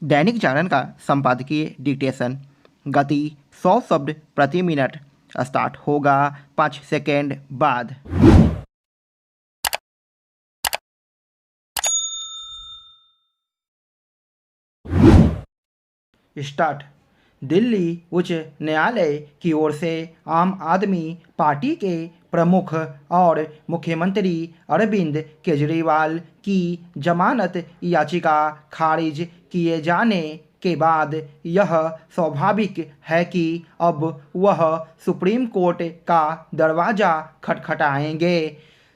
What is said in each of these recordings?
दैनिक जागरण का संपादकीय डिक्टेशन। गति 100 शब्द प्रति मिनट। स्टार्ट होगा 5 सेकेंड बाद। स्टार्ट। दिल्ली उच्च न्यायालय की ओर से आम आदमी पार्टी के प्रमुख और मुख्यमंत्री अरविंद केजरीवाल की जमानत याचिका खारिज किए जाने के बाद यह स्वाभाविक है कि अब वह सुप्रीम कोर्ट का दरवाज़ा खटखटाएंगे।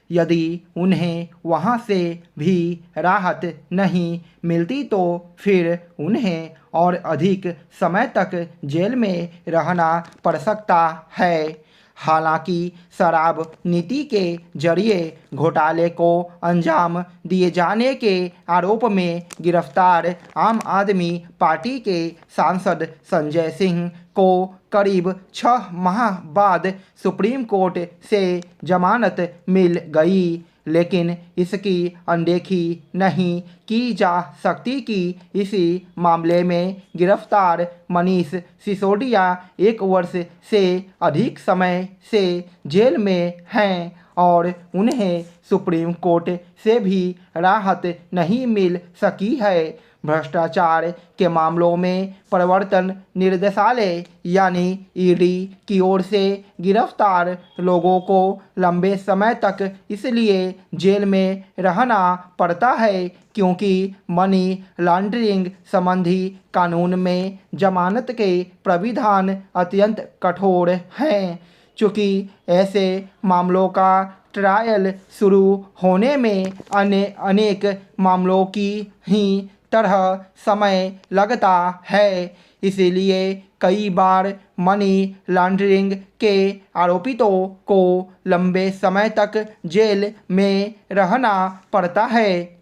यदि उन्हें वहां से भी राहत नहीं मिलती तो फिर उन्हें और अधिक समय तक जेल में रहना पड़ सकता है। हालांकि शराब नीति के जरिए घोटाले को अंजाम दिए जाने के आरोप में गिरफ्तार आम आदमी पार्टी के सांसद संजय सिंह को करीब 6 माह बाद सुप्रीम कोर्ट से जमानत मिल गई, लेकिन इसकी अनदेखी नहीं की जा सकती कि इसी मामले में गिरफ्तार मनीष सिसोदिया 1 वर्ष से अधिक समय से जेल में हैं और उन्हें सुप्रीम कोर्ट से भी राहत नहीं मिल सकी है। भ्रष्टाचार के मामलों में प्रवर्तन निदेशालय यानी ईडी की ओर से गिरफ्तार लोगों को लंबे समय तक इसलिए जेल में रहना पड़ता है क्योंकि मनी लॉन्ड्रिंग संबंधी कानून में जमानत के प्राविधान अत्यंत कठोर हैं। चूँकि ऐसे मामलों का ट्रायल शुरू होने में अनेक मामलों की ही तरह समय लगता है, इसीलिए कई बार मनी लॉन्ड्रिंग के आरोपितों को लंबे समय तक जेल में रहना पड़ता है।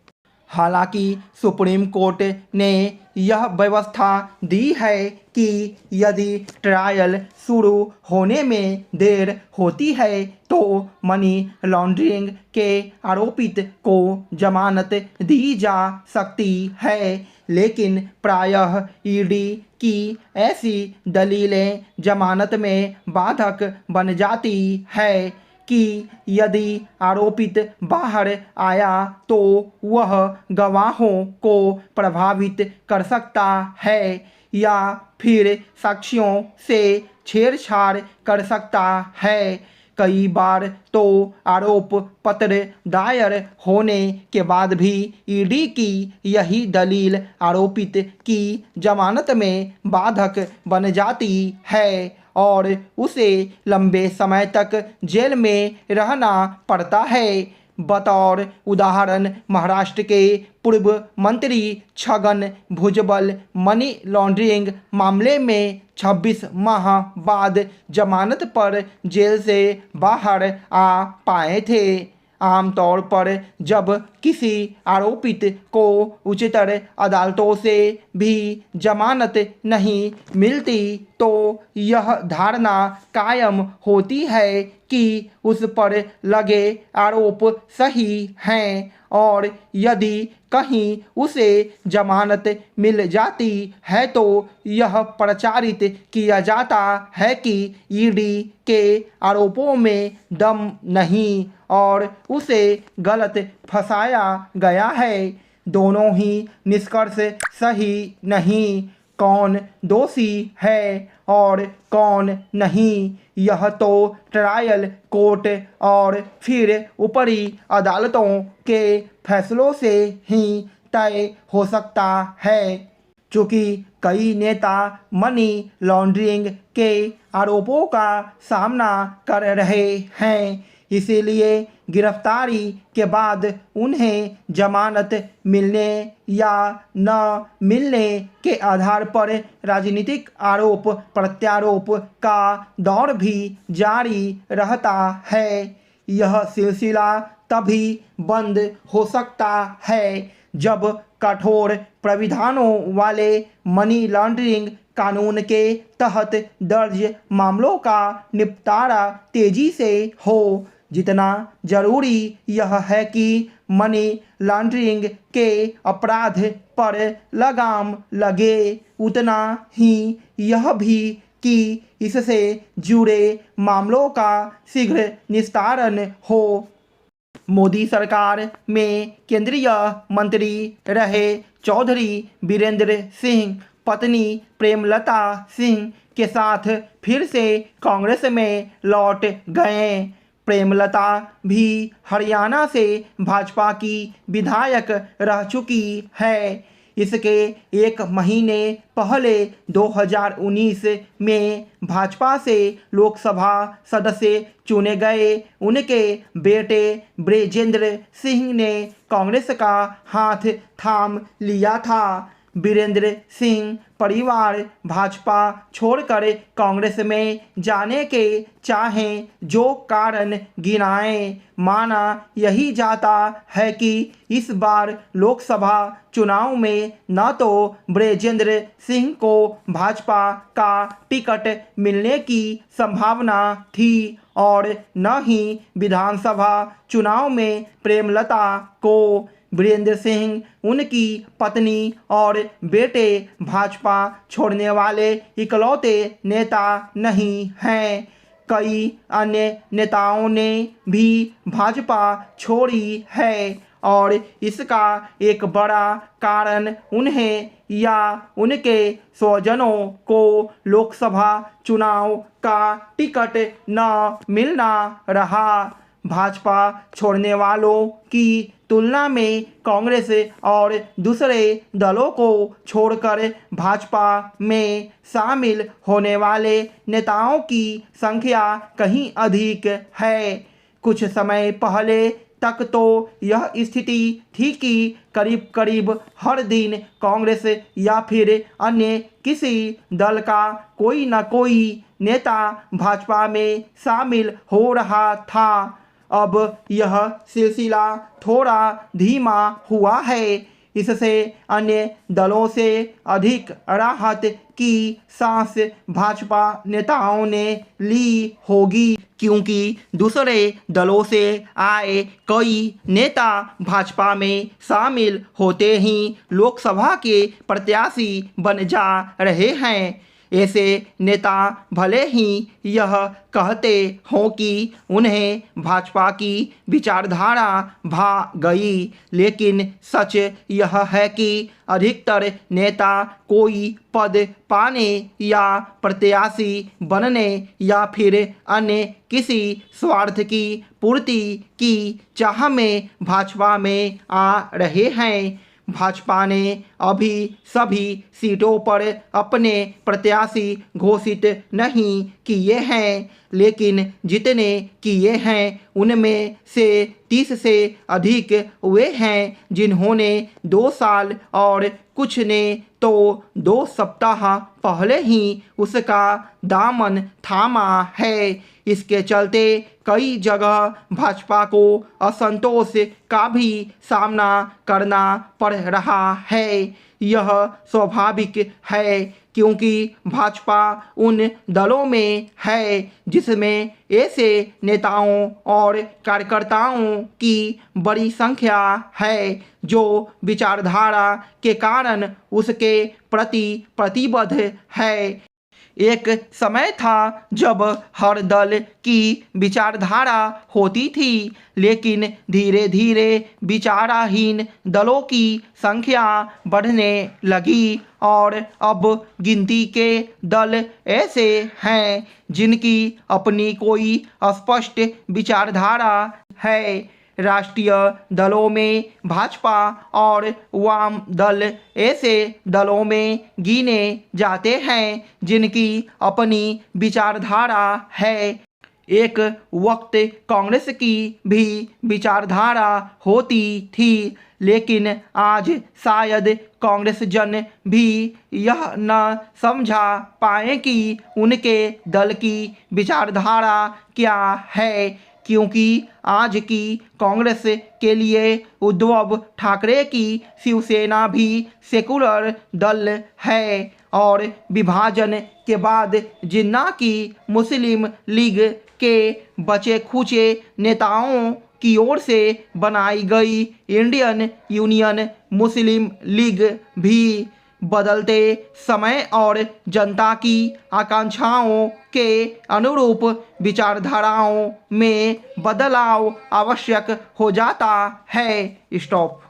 हालांकि सुप्रीम कोर्ट ने यह व्यवस्था दी है कि यदि ट्रायल शुरू होने में देर होती है तो मनी लॉन्ड्रिंग के आरोपित को जमानत दी जा सकती है, लेकिन प्रायः ईडी की ऐसी दलीलें जमानत में बाधक बन जाती है कि यदि आरोपित बाहर आया तो वह गवाहों को प्रभावित कर सकता है या फिर साक्ष्यों से छेड़छाड़ कर सकता है। कई बार तो आरोप पत्र दायर होने के बाद भी ईडी की यही दलील आरोपित की जमानत में बाधक बन जाती है और उसे लंबे समय तक जेल में रहना पड़ता है। बतौर उदाहरण, महाराष्ट्र के पूर्व मंत्री छगन भुजबल मनी लॉन्ड्रिंग मामले में 26 माह बाद जमानत पर जेल से बाहर आ पाए थे। आमतौर पर जब किसी आरोपित को उच्चतर अदालतों से भी जमानत नहीं मिलती तो यह धारणा कायम होती है कि उस पर लगे आरोप सही हैं और यदि कहीं उसे जमानत मिल जाती है तो यह प्रचारित किया जाता है कि ईडी के आरोपों में दम नहीं और उसे गलत फंसाया गया है। दोनों ही निष्कर्ष सही नहीं। कौन दोषी है और कौन नहीं, यह तो ट्रायल कोर्ट और फिर ऊपरी अदालतों के फैसलों से ही तय हो सकता है। चूँकि कई नेता मनी लॉन्ड्रिंग के आरोपों का सामना कर रहे हैं, इसीलिए गिरफ्तारी के बाद उन्हें जमानत मिलने या न मिलने के आधार पर राजनीतिक आरोप प्रत्यारोप का दौर भी जारी रहता है। यह सिलसिला तभी बंद हो सकता है जब कठोर प्राविधानों वाले मनी लॉन्ड्रिंग कानून के तहत दर्ज मामलों का निपटारा तेजी से हो। जितना जरूरी यह है कि मनी लॉन्ड्रिंग के अपराध पर लगाम लगे, उतना ही यह भी कि इससे जुड़े मामलों का शीघ्र निस्तारण हो। मोदी सरकार में केंद्रीय मंत्री रहे चौधरी बीरेंद्र सिंह पत्नी प्रेमलता सिंह के साथ फिर से कांग्रेस में लौट गए। प्रेमलता भी हरियाणा से भाजपा की विधायक रह चुकी है। इसके एक महीने पहले 2019 में भाजपा से लोकसभा सदस्य चुने गए उनके बेटे ब्रिजेंद्र सिंह ने कांग्रेस का हाथ थाम लिया था। बीरेंद्र सिंह परिवार भाजपा छोड़कर कांग्रेस में जाने के चाहें जो कारण गिनाए, माना यही जाता है कि इस बार लोकसभा चुनाव में न तो ब्रिजेंद्र सिंह को भाजपा का टिकट मिलने की संभावना थी और न ही विधानसभा चुनाव में प्रेमलता को। बीरेंद्र सिंह उनकी पत्नी और बेटे भाजपा छोड़ने वाले इकलौते नेता नहीं हैं। कई अन्य नेताओं ने भी भाजपा छोड़ी है और इसका एक बड़ा कारण उन्हें या उनके स्वजनों को लोकसभा चुनाव का टिकट न मिलना रहा। भाजपा छोड़ने वालों की तुलना में कांग्रेस और दूसरे दलों को छोड़कर भाजपा में शामिल होने वाले नेताओं की संख्या कहीं अधिक है। कुछ समय पहले तक तो यह स्थिति थी कि करीब करीब हर दिन कांग्रेस या फिर अन्य किसी दल का कोई न कोई नेता भाजपा में शामिल हो रहा था। अब यह सिलसिला थोड़ा धीमा हुआ है। इससे अन्य दलों से अधिक राहत की सांस भाजपा नेताओं ने ली होगी, क्योंकि दूसरे दलों से आए कई नेता भाजपा में शामिल होते ही लोकसभा के प्रत्याशी बन जा रहे हैं। ऐसे नेता भले ही यह कहते हों कि उन्हें भाजपा की विचारधारा भा गई, लेकिन सच यह है कि अधिकतर नेता कोई पद पाने या प्रत्याशी बनने या फिर अन्य किसी स्वार्थ की पूर्ति की चाह में भाजपा में आ रहे हैं। भाजपा ने अभी सभी सीटों पर अपने प्रत्याशी घोषित नहीं किए हैं, लेकिन जितने किए हैं उनमें से 30 से अधिक वे हैं जिन्होंने 2 साल और कुछ ने तो 2 सप्ताह पहले ही उसका दामन थामा है। इसके चलते कई जगह भाजपा को असंतोष का भी सामना करना पड़ रहा है। यह स्वाभाविक है, क्योंकि भाजपा उन दलों में है जिसमें ऐसे नेताओं और कार्यकर्ताओं की बड़ी संख्या है जो विचारधारा के कारण उसके प्रति प्रतिबद्ध है। एक समय था जब हर दल की विचारधारा होती थी, लेकिन धीरे धीरे विचारहीन दलों की संख्या बढ़ने लगी और अब गिनती के दल ऐसे हैं जिनकी अपनी कोई स्पष्ट विचारधारा है। राष्ट्रीय दलों में भाजपा और वाम दल ऐसे दलों में गिने जाते हैं जिनकी अपनी विचारधारा है। एक वक्त कांग्रेस की भी विचारधारा होती थी, लेकिन आज शायद कांग्रेस जन भी यह न समझा पाए कि उनके दल की विचारधारा क्या है, क्योंकि आज की कांग्रेस के लिए उद्धव ठाकरे की शिवसेना भी सेकुलर दल है और विभाजन के बाद जिन्ना की मुस्लिम लीग के बचे खुचे नेताओं की ओर से बनाई गई इंडियन यूनियन मुस्लिम लीग भी बदलते समय और जनता की आकांक्षाओं के अनुरूप विचारधाराओं में बदलाव आवश्यक हो जाता है। स्टॉप।